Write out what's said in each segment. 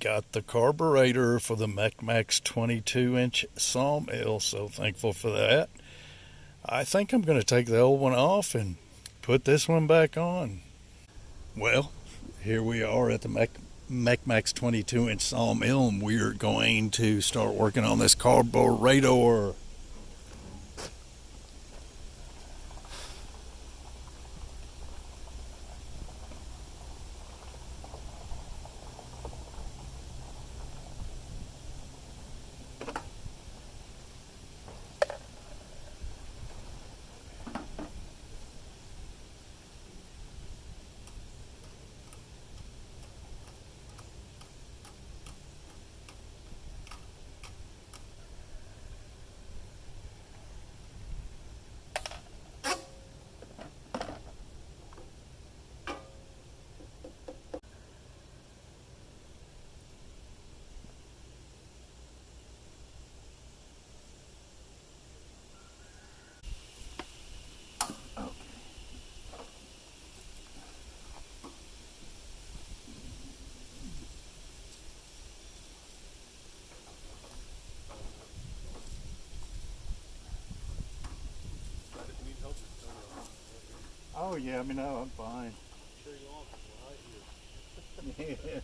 got the carburetor for the MechMaxx 22-inch sawmill, so thankful for that. I think I'm going to take the old one off and put this one back on. Well, here we are at the MechMaxx 22-inch sawmill, and we're going to start working on this carburetor. Oh yeah, no, I'm fine. Sure you are, right here.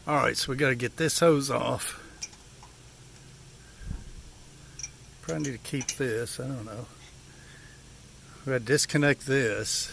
Alright, so we got to get this hose off. Probably need to keep this, I don't know. We got to disconnect this.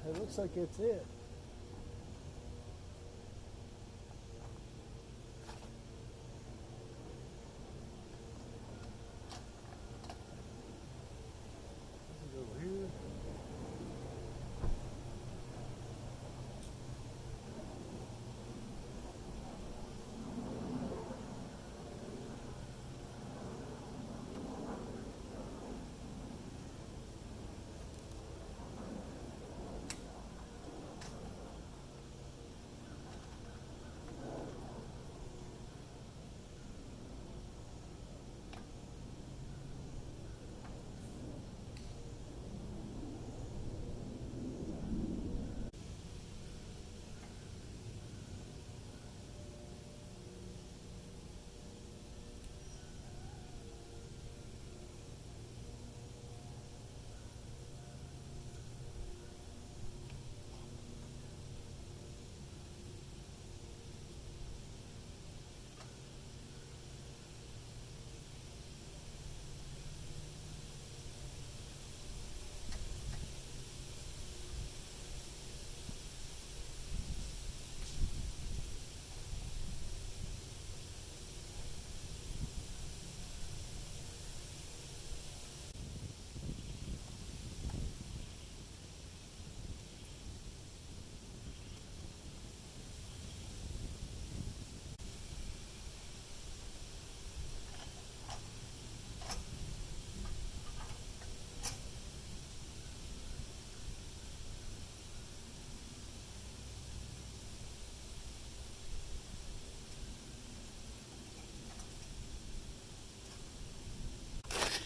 It looks like it's it. This is over here.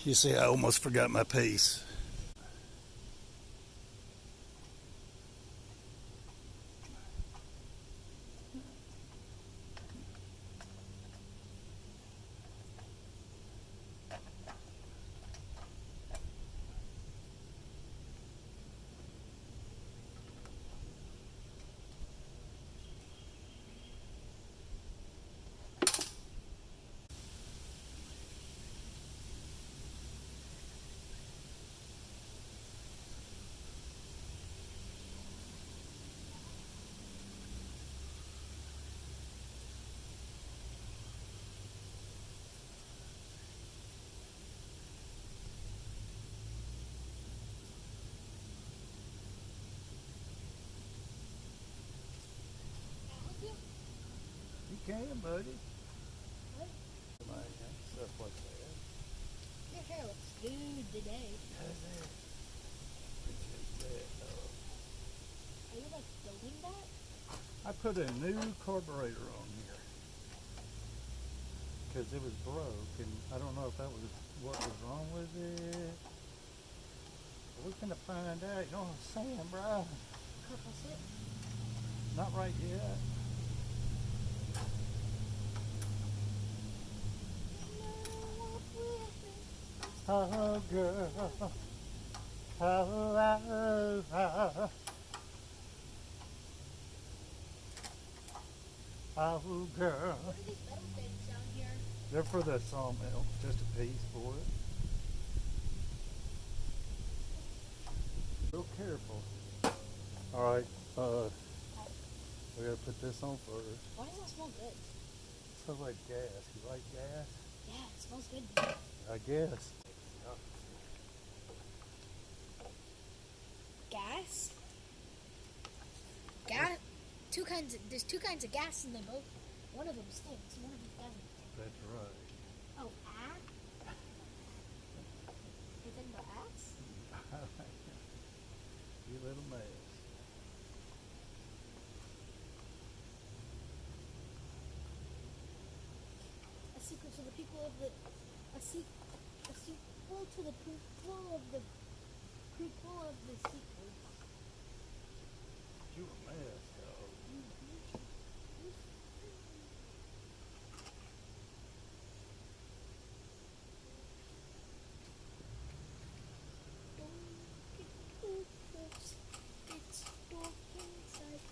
You see, I almost forgot my piece. You can, buddy. What? Stuff like that. Your hair looks good today. Does it? Appreciate that. Are you like building that? I put a new carburetor on here because it was broke, and I don't know if that was what was wrong with it. But we're gonna find out. You know what I'm saying, bro? Purple slip? Not right yet. Oh, girl. Oh, girl. What are these metal things down here? They're for the sawmill. Just a piece for it. Real careful. All right. We gotta put this on first. Why does that smell good? It smells like gas. You like gas? Yeah, it smells good. I guess. Gas? Gas? There's two kinds of gas and they both, one of them stinks, one of them doesn't. That's right. Oh, ass? You think about ass? You little mess. A sequel to the people of the a sequel to the prequel of the sequel. You a mess, dog. It's dark inside.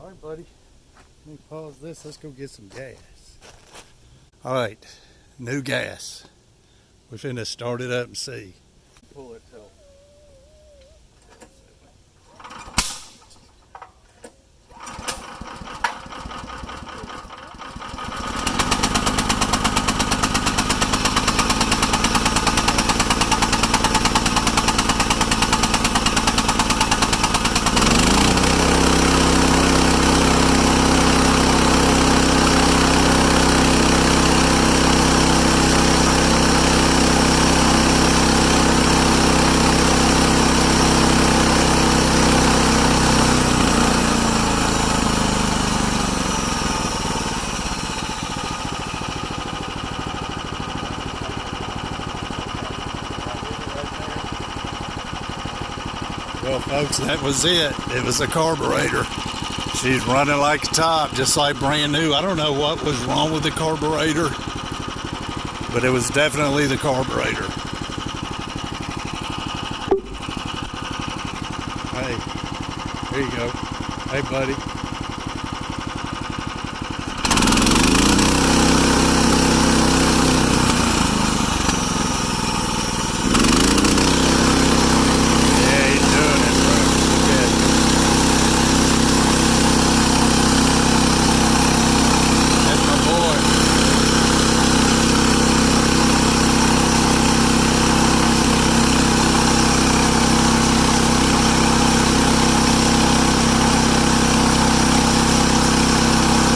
All right, buddy. Let me pause this. Let's go get some gas. All right, new gas. We're finna start it up and see. Pull it till. Well, folks, that was it. It was a carburetor. She's running like a top, just like brand new. I don't know what was wrong with the carburetor, but it was definitely the carburetor. Hey, here you go. Hey, buddy.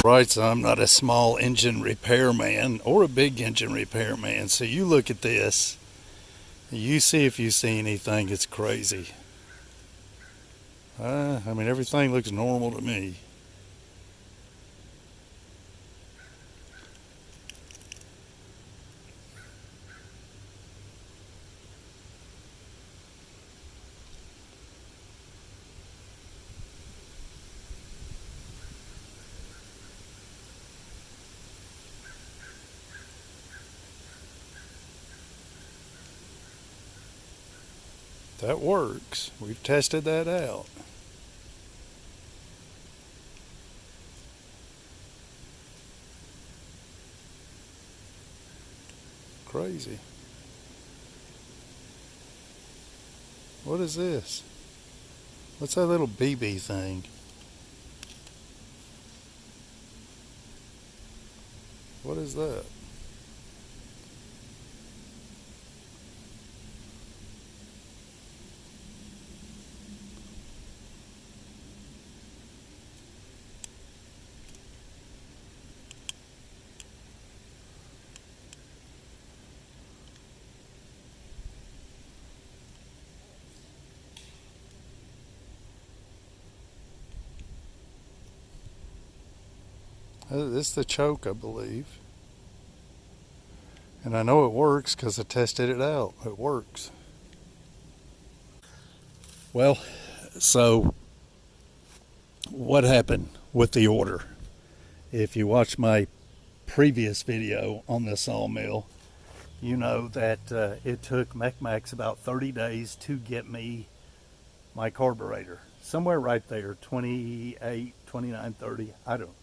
Right, so I'm not a small engine repairman or a big engine repairman. So you look at this, you see if you see anything. It's crazy. I mean, everything looks normal to me. That works. We've tested that out. Crazy. What is this? What's that little BB thing? What is that? This is the choke, I believe. And I know it works because I tested it out. It works. Well, so what happened with the order? If you watch my previous video on the sawmill, you know that it took MechMaxx about 30 days to get me my carburetor. Somewhere right there, 28, 29, 30, I don't know.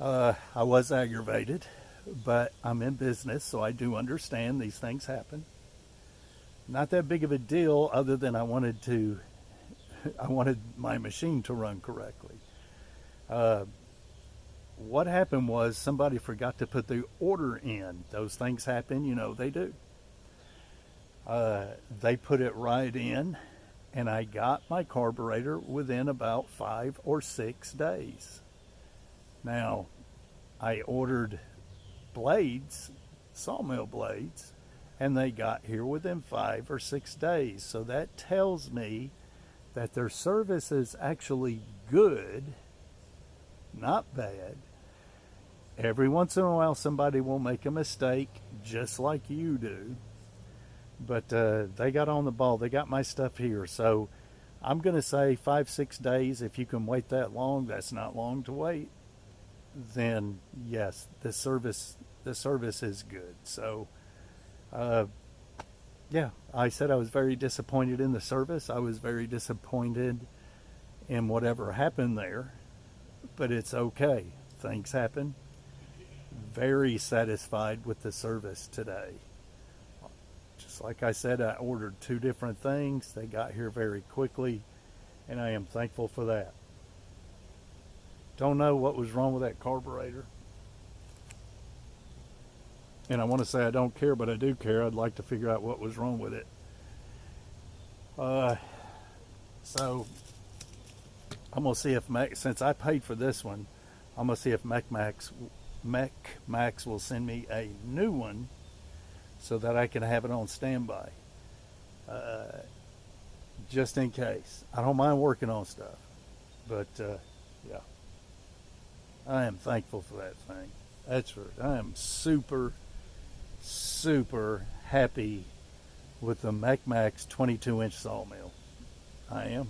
I was aggravated, but I'm in business, so I do understand these things happen. Not that big of a deal, other than I wanted my machine to run correctly. What happened was somebody forgot to put the order in. Those things happen, you know they do. They put it right in, and I got my carburetor within about 5 or 6 days. Now, I ordered blades, sawmill blades, and they got here within 5 or 6 days. So that tells me that their service is actually good, not bad. Every once in a while, somebody will make a mistake, just like you do. But they got on the ball. They got my stuff here. So I'm going to say 5, 6 days. If you can wait that long, that's not long to wait. Then yes, the service is good. So yeah, I said I was very disappointed in the service. I was very disappointed in whatever happened there. but it's okay. Things happen. Very satisfied with the service today. Just like I said, I ordered 2 different things. They got here very quickly, and I am thankful for that. Don't know what was wrong with that carburetor. And I want to say I don't care, but I do care. I'd like to figure out what was wrong with it. So I'm going to see if, since I paid for this one, I'm going to see if MechMaxx will send me a new one so that I can have it on standby. Just in case. I don't mind working on stuff. But, yeah. I am thankful for that thing. That's right. I am super happy with the MechMaxx 22-inch sawmill. I am.